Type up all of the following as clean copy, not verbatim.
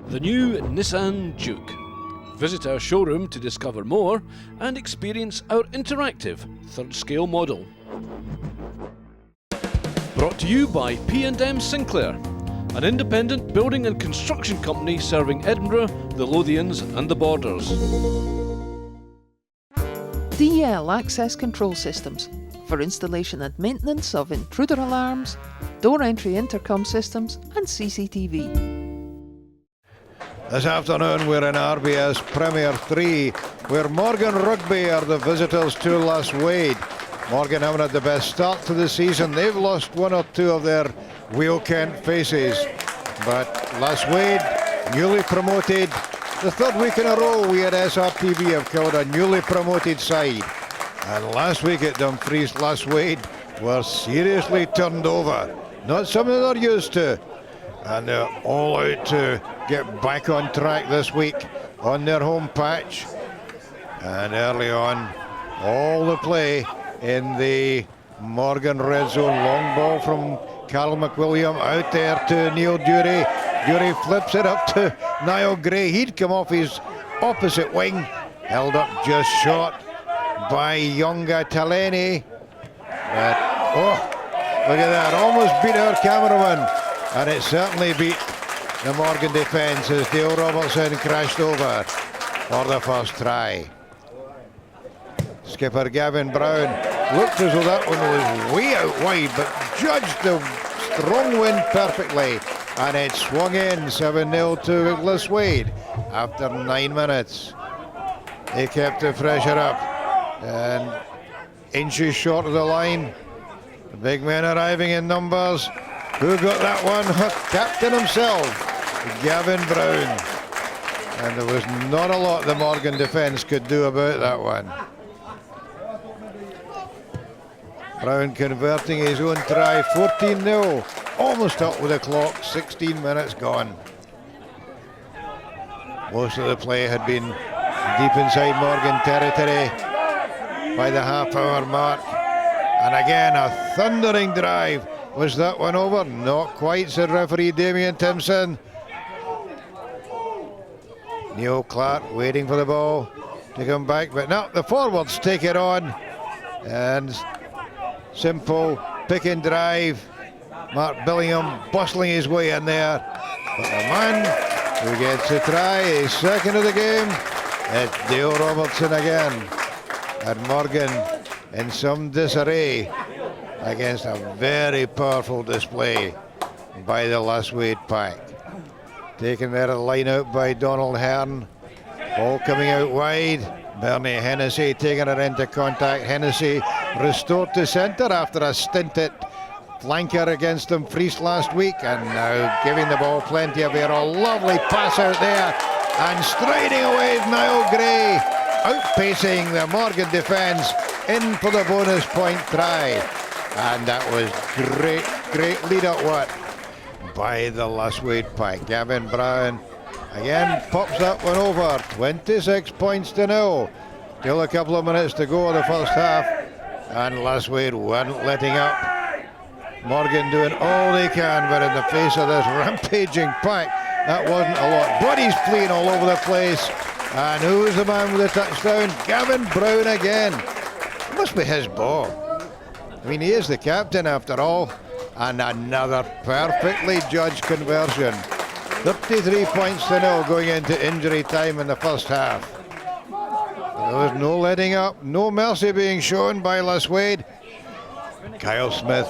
The new Nissan Juke. Visit our showroom to discover more and experience our interactive third scale model. Brought to you by P&M Sinclair, an independent building and construction company serving Edinburgh, the Lothians and the Borders. DL Access Control Systems for installation and maintenance of intruder alarms, door entry intercom systems and CCTV. This afternoon we're in RBS Premier 3 where Morgan Rugby are the visitors to Lasswade. Morgan haven't had the best start to the season. They've lost one or two of their Wheel Kent faces. But Lasswade, newly promoted, the third week in a row we at SRTV have covered a newly promoted side. And last week at Dumfries, Lasswade were seriously turned over. Not something they're used to. And they're all out to get back on track this week on their home patch. And early on, all the play in the Morgan red zone. Long ball from Carl McWilliam out there to Neil Dury. Dury flips it up to Niall Gray. He'd come off his opposite wing. Held up just short by Yonga Taleni. But, oh, look at that. Almost beat our cameraman. And it certainly beat the Morgan defence as Dale Robertson crashed over for the first try. Skipper Gavin Brown looked as though that one was way out wide, but judged the strong wind perfectly. And it swung in 7-0 to Lasswade after 9 minutes. They kept the pressure up and inches short of the line. The big men arriving in numbers. Who got that one? Captain himself, Gavin Brown. And there was not a lot the Morgan defence could do about that one. Brown converting his own try, 14-0. Almost up with the clock, 16 minutes gone. Most of the play had been deep inside Morgan territory by the half-hour mark. And again, a thundering drive. Was that one over? Not quite, said referee Damien Timpson. Neil Clark waiting for the ball to come back, but no, the forwards take it on. And simple pick and drive. Mark Billingham bustling his way in there. But the man who gets a try, his second of the game, it's Dale Robertson again. And Morgan in some disarray against a very powerful display by the Lasswade pack. Taken there at the line out by Donald Hearn. Ball coming out wide. Bernie Hennessy taking it into contact. Hennessy restored to centre after a stint at flanker against Dumfries last week, and now giving the ball plenty of air. A lovely pass out there, and striding away is Niall Gray, outpacing the Morgan defence in for the bonus point try. And that was great lead-up work by the Lasswade pack. Gavin Brown again pops that one over. 26 points to 0. Still a couple of minutes to go in the first half, and Lasswade weren't letting up. Morgan doing all they can, but in the face of this rampaging pack, that wasn't a lot. Bodies fleeing all over the place. And who's the man with the touchdown? Gavin Brown again. It must be his ball. I mean, he is the captain after all. And another perfectly judged conversion. 33 points to 0 going into injury time in the first half. There was no letting up, no mercy being shown by Lasswade. Kyle Smith,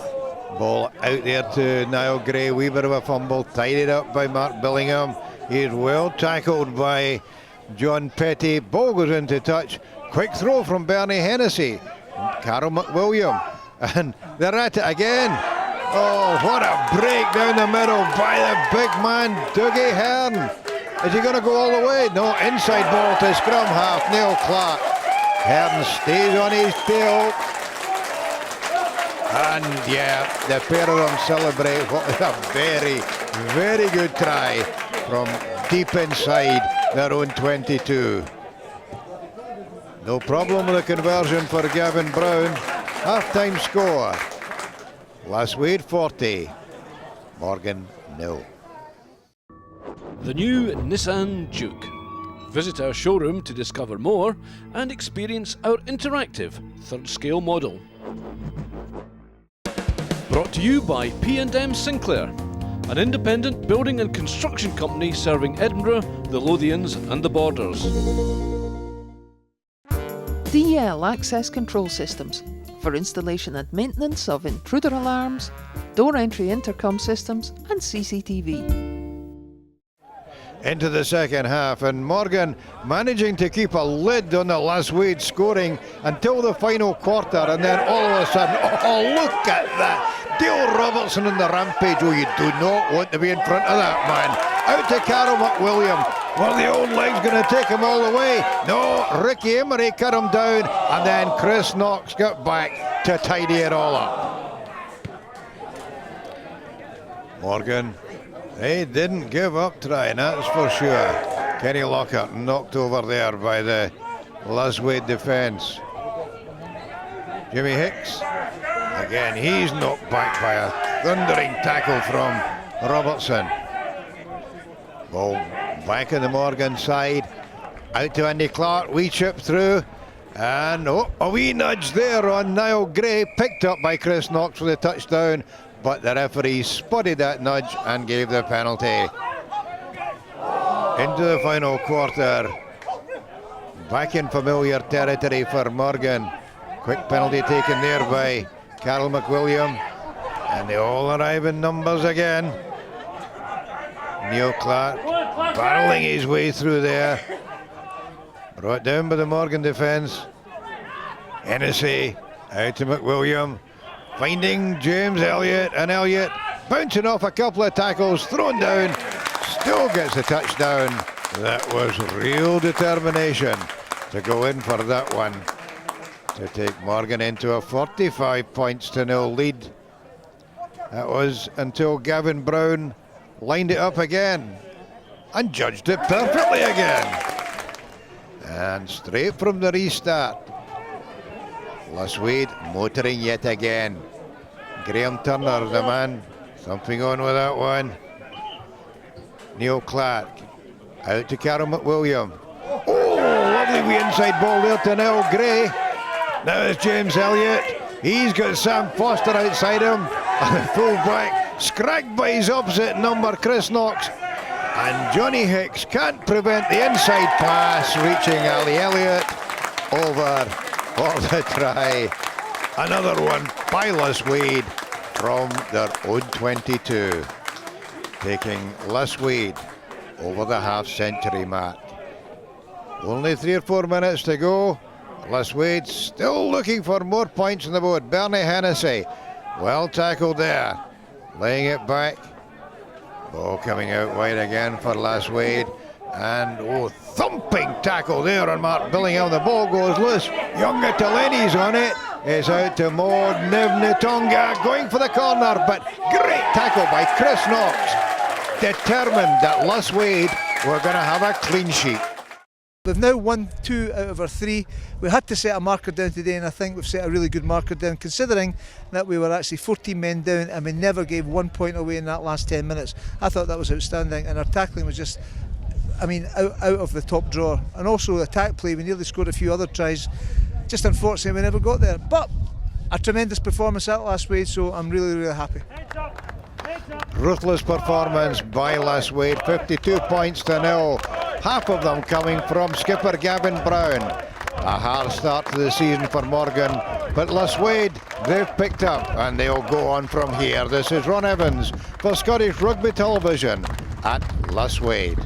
ball out there to Niall Gray. Wee bit of a fumble, tidied up by Mark Billingham. He's well tackled by John Petty. Ball goes into touch. Quick throw from Bernie Hennessy. Carol McWilliam. And they're at it again. Oh, what a break down the middle by the big man, Dougie Hearn. Is he going to go all the way? No, inside ball to scrum half, Neil Clark. Hearn stays on his tail. And yeah, the pair of them celebrate. What a very, very good try from deep inside their own 22. No problem with the conversion for Gavin Brown. Half-time score. Lasswade 40, Morgan 0. The new Nissan Juke. Visit our showroom to discover more and experience our interactive third scale model. Brought to you by P&M Sinclair, an independent building and construction company serving Edinburgh, the Lothians and the Borders. DL Access Control Systems for installation and maintenance of intruder alarms, door entry intercom systems and CCTV. Into the second half, and Morgan managing to keep a lid on the Lasswade scoring until the final quarter, and then all of a sudden, oh look at that, Dale Robertson in the rampage. Oh, you do not want to be in front of that man. Out to Carol McWilliam. Were the old legs going to take him all the way? No, Ricky Emery cut him down, and then Chris Knox got back to tidy it all up. Morgan, he didn't give up trying, that's for sure. Kenny Lockhart knocked over there by the Lasswade defence. Jimmy Hicks, again, he's knocked back by a thundering tackle from Robertson. Ball back on the Morgan side, out to Andy Clark, wee chip through, and a wee nudge there on Niall Gray, picked up by Chris Knox for the touchdown, but the referee spotted that nudge and gave the penalty. Into the final quarter, back in familiar territory for Morgan. Quick penalty taken there by Carol McWilliam, and they all arrive in numbers again. Neil Clark barreling his way through there, brought down by the Morgan defence. Hennessy out to McWilliam, finding James Elliott, and Elliott bouncing off a couple of tackles, thrown down, still gets the touchdown. That was real determination to go in for that one, to take Morgan into a 45-0 lead. That was until Gavin Brown lined it up again and judged it perfectly again. And straight from the restart, Lasswade motoring yet again. Graham Turner, the man, something on with that one. Neil Clark, out to Carol McWilliam. Oh, lovely wee inside ball there to Niall Gray. Now it's James Elliott. He's got Sam Foster outside him. And full back, scragged by his opposite number, Chris Knox. And Johnny Hicks can't prevent the inside pass, reaching Ali Elliott over for the try. Another one by Lasswade from their own 22, taking Lasswade over the half-century mark. Only 3 or 4 minutes to go. Lasswade still looking for more points on the board. Bernie Hennessy, well tackled there, laying it back. Ball coming out wide again for Lasswade, and thumping tackle there on Mark Billingham. The ball goes loose. Younga Taleni's on it. It's out to Maud Nivnitonga, going for the corner, but great tackle by Chris Knox, determined that Lasswade were going to have a clean sheet. We've now won 2 out of our 3. We had to set a marker down today, and I think we've set a really good marker down, considering that we were actually 14 men down and we never gave 1 point away in that last 10 minutes. I thought that was outstanding, and our tackling was just, out of the top drawer. And also attack play, we nearly scored a few other tries. Just unfortunately we never got there. But a tremendous performance at Lasswade, so I'm really, really happy. Ruthless performance by Lasswade, 52-0, half of them coming from skipper Gavin Brown. A hard start to the season for Morgan, but Lasswade, they've picked up and they'll go on from here. This is Ron Evans for Scottish Rugby Television at Lasswade.